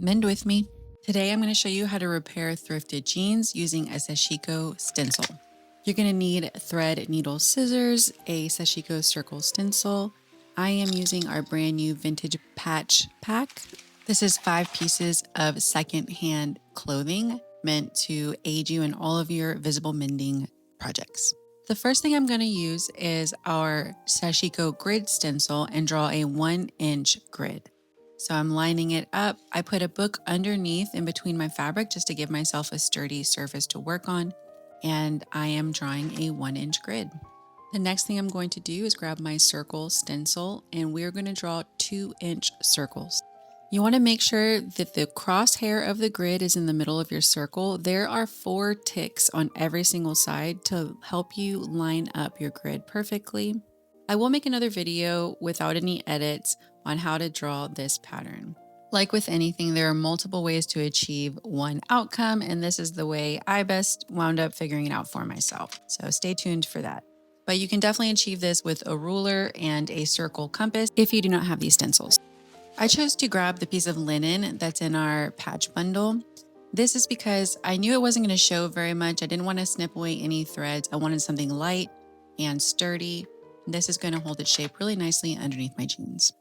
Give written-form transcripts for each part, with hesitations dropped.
mend with me. Today I'm going to show you how to repair thrifted jeans using a sashiko stencil. You're going to need thread, needle, scissors, a sashiko circle stencil. I am using our brand new vintage patch pack. This is 5 pieces of secondhand clothing meant to aid you in all of your visible mending projects. The first thing I'm going to use is our sashiko grid stencil and draw a 1-inch grid. So I'm lining it up. I put a book underneath in between my fabric just to give myself a sturdy surface to work on. And I am drawing a 1-inch grid. The next thing I'm going to do is grab my circle stencil and we're going to draw 2-inch circles. You want to make sure that the crosshair of the grid is in the middle of your circle. There are 4 ticks on every single side to help you line up your grid perfectly. I will make another video without any edits on how to draw this pattern. Like with anything, there are multiple ways to achieve one outcome, and this is the way I best wound up figuring it out for myself. So stay tuned for that. But you can definitely achieve this with a ruler and a circle compass if you do not have these stencils. I chose to grab the piece of linen that's in our patch bundle. This is because I knew it wasn't going to show very much. I didn't want to snip away any threads. I wanted something light and sturdy. This is going to hold its shape really nicely underneath my jeans.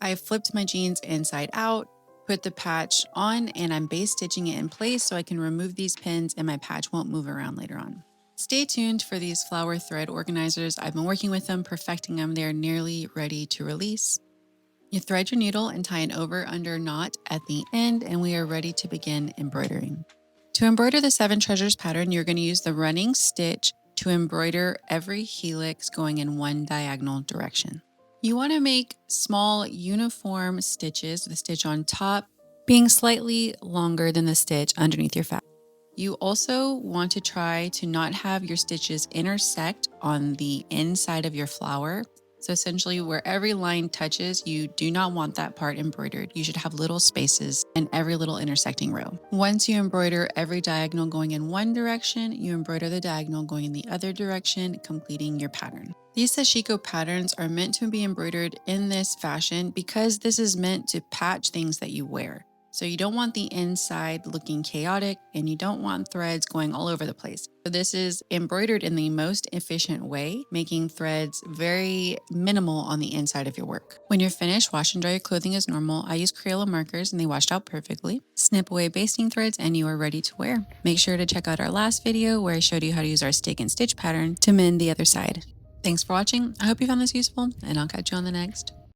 I flipped my jeans inside out, put the patch on, and I'm base stitching it in place so I can remove these pins and my patch won't move around later on. Stay tuned for these flower thread organizers. I've been working with them, perfecting them. They're nearly ready to release. You thread your needle and tie an over-under knot at the end, and we are ready to begin embroidering. To embroider the 7 Treasures pattern, you're going to use the running stitch to embroider every helix going in one diagonal direction. You want to make small uniform stitches, the stitch on top being slightly longer than the stitch underneath your fabric. You also want to try to not have your stitches intersect on the inside of your flower. So essentially where every line touches, you do not want that part embroidered. You should have little spaces in every little intersecting row. Once you embroider every diagonal going in one direction, you embroider the diagonal going in the other direction, completing your pattern. These sashiko patterns are meant to be embroidered in this fashion because this is meant to patch things that you wear. So you don't want the inside looking chaotic and you don't want threads going all over the place. So this is embroidered in the most efficient way, making threads very minimal on the inside of your work. When you're finished, wash and dry your clothing as normal. I use Crayola markers and they washed out perfectly. Snip away basting threads and you are ready to wear. Make sure to check out our last video where I showed you how to use our stick and stitch pattern to mend the other side. Thanks for watching. I hope you found this useful and I'll catch you on the next.